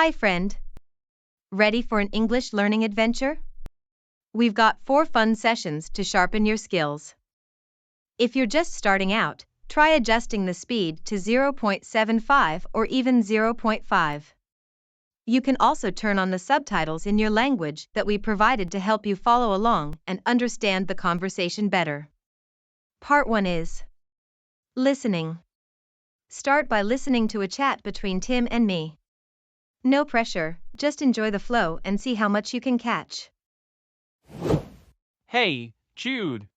Hi, friend. Ready for an English learning adventure? We've got 4 fun sessions to sharpen your skills. If you're just starting out, try adjusting the speed to 0.75 or even 0.5. You can also turn on the subtitles in your language that we provided to help you follow along and understand the conversation better. Part 1 is listening. Start by listening to a chat between Tim and me. No pressure, just enjoy the flow and see how much you can catch. Hey, Jude!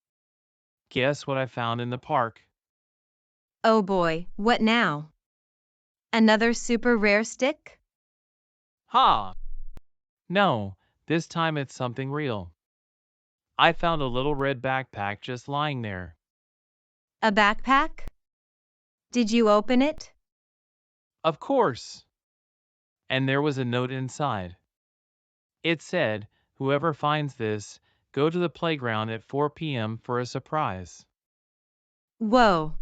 Guess what I found in the park? Oh boy, what now? Another super rare stick? Ha! No, this time it's something real. I found a little red backpack just lying there. A backpack? Did you open it? Of course! And there was a note inside. It said, whoever finds this, go to the playground at 4 p.m. for a surprise. Whoa.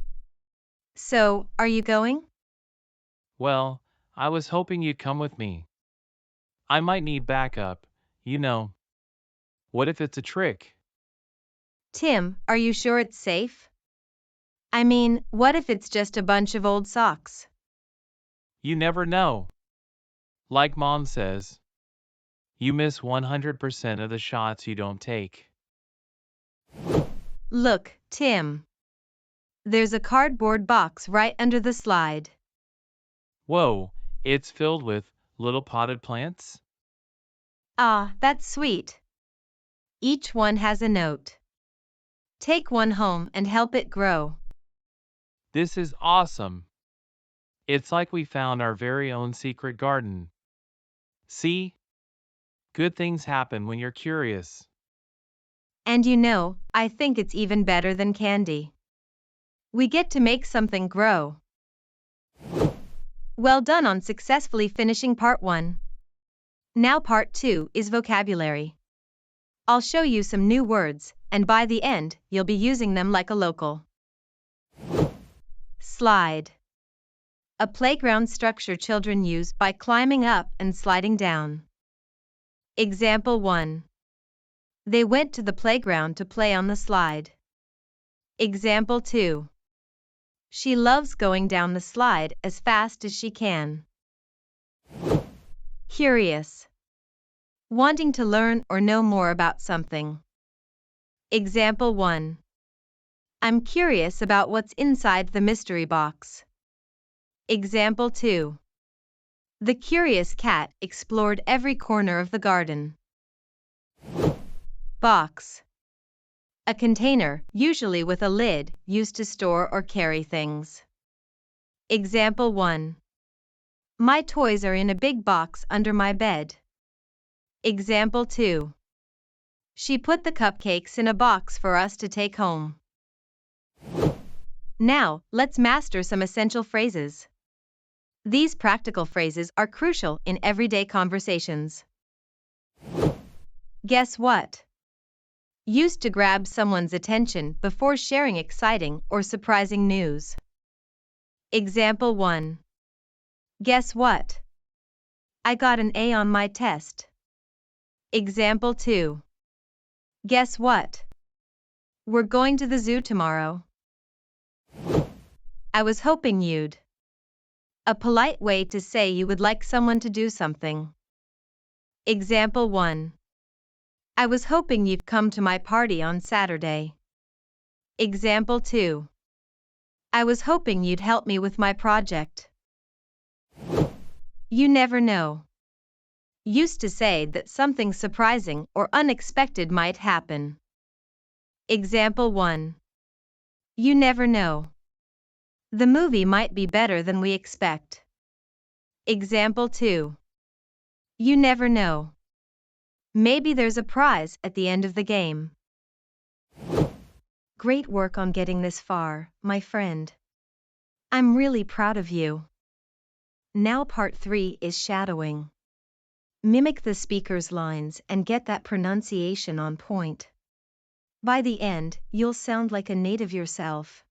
So, are you going? Well, I was hoping you'd come with me. I might need backup, you know. What if it's a trick? Tim, are you sure it's safe? I mean, what if it's just a bunch of old socks? You never know. Like Mom says, you miss 100% of the shots you don't take. Look, Tim. There's a cardboard box right under the slide. Whoa, it's filled with little potted plants? Ah, that's sweet. Each one has a note. Take one home and help it grow. This is awesome. It's like we found our very own secret garden. See? Good things happen when you're curious. And you know, I think it's even better than candy. We get to make something grow. Well done on successfully finishing part 1. Now part 2 is vocabulary. I'll show you some new words, and by the end, you'll be using them like a local. Slide. A playground structure children use by climbing up and sliding down. Example 1. They went to the playground to play on the slide. Example 2. She loves going down the slide as fast as she can. Curious. Wanting to learn or know more about something. Example 1. I'm curious about what's inside the mystery box. Example 2. The curious cat explored every corner of the garden. Box. A container, usually with a lid, used to store or carry things. Example 1. My toys are in a big box under my bed. Example 2. She put the cupcakes in a box for us to take home. Now, let's master some essential phrases. These practical phrases are crucial in everyday conversations. Guess what? Used to grab someone's attention before sharing exciting or surprising news. Example 1. Guess what? I got an A on my test. Example 2. Guess what? We're going to the zoo tomorrow. I was hoping you'd. A polite way to say you would like someone to do something. Example 1. I was hoping you'd come to my party on Saturday. Example 2. I was hoping you'd help me with my project. You never know. Used to say that something surprising or unexpected might happen. Example 1. You never know. The movie might be better than we expect. Example 2. You never know. Maybe there's a prize at the end of the game. Great work on getting this far, my friend. I'm really proud of you. Now part 3 is shadowing. Mimic the speaker's lines and get that pronunciation on point. By the end, you'll sound like a native yourself.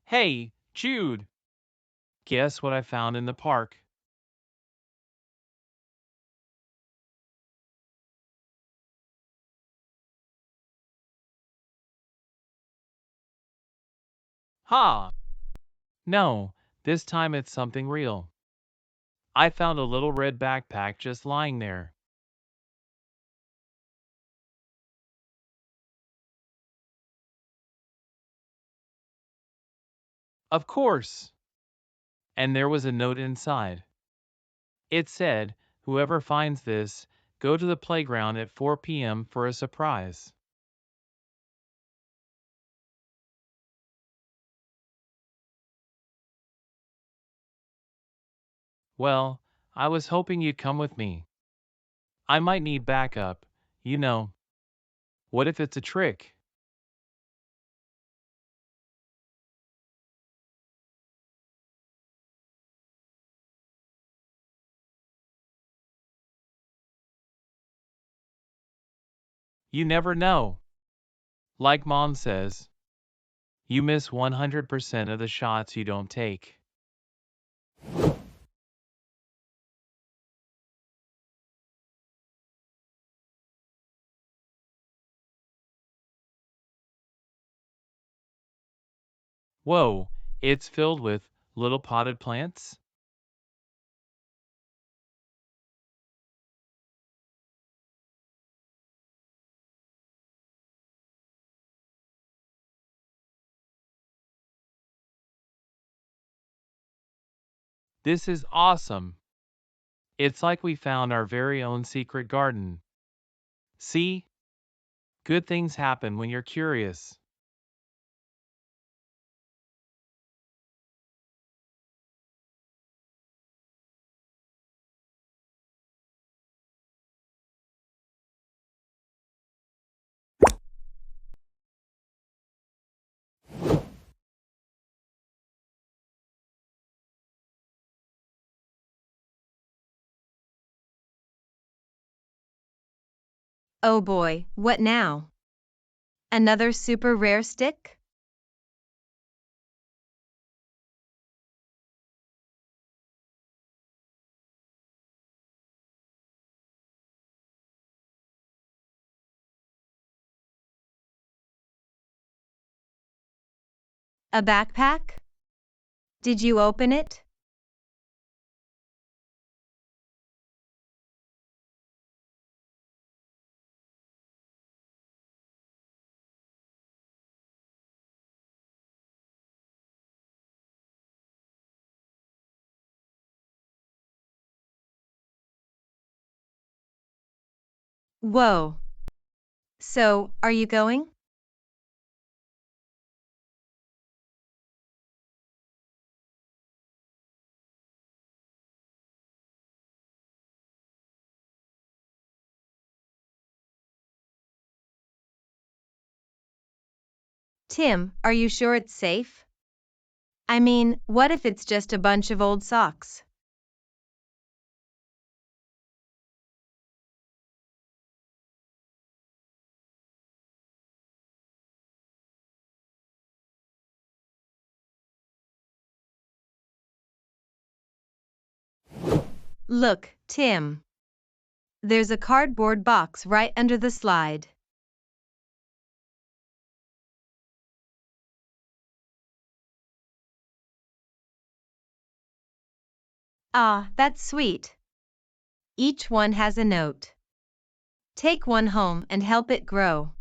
Hey, Jude, guess what I found in the park? Ha! No, this time it's something real. I found a little red backpack just lying there. Of course! And there was a note inside. It said, whoever finds this, go to the playground at 4 p.m. for a surprise. Well, I was hoping you'd come with me. I might need backup, you know. What if it's a trick? You never know. Like Mom says, you miss 100% of the shots you don't take. Whoa, it's filled with little potted plants? This is awesome. It's like we found our very own secret garden. See? Good things happen when you're curious. Oh boy, what now? Another super rare stick? A backpack? Did you open it? Whoa. So, are you going? Tim, are you sure it's safe? I mean, what if it's just a bunch of old socks? Look, Tim. There's a cardboard box right under the slide. Ah, that's sweet. Each one has a note. Take one home and help it grow.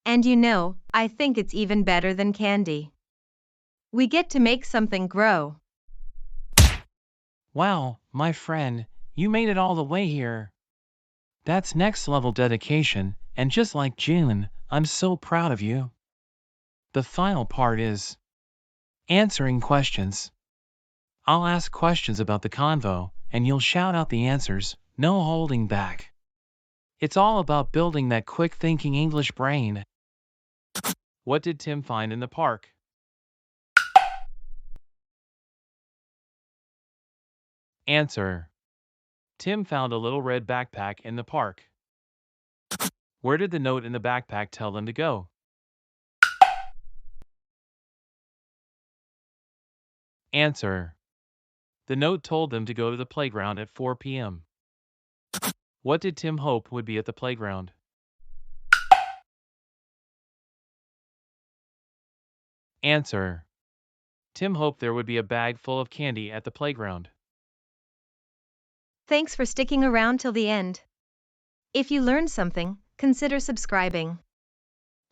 And you know, I think it's even better than candy. We get to make something grow. Wow, my friend, you made it all the way here. That's next level dedication, and just like June, I'm so proud of you. The final part is answering questions. I'll ask questions about the convo, and you'll shout out the answers, no holding back. It's all about building that quick thinking English brain. What did Tim find in the park? Answer. Tim found a little red backpack in the park. Where did the note in the backpack tell them to go? Answer. The note told them to go to the playground at 4 p.m. What did Tim hope would be at the playground? Answer. Tim hoped there would be a bag full of candy at the playground. Thanks for sticking around till the end. If you learned something, consider subscribing.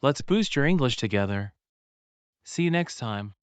Let's boost your English together. See you next time.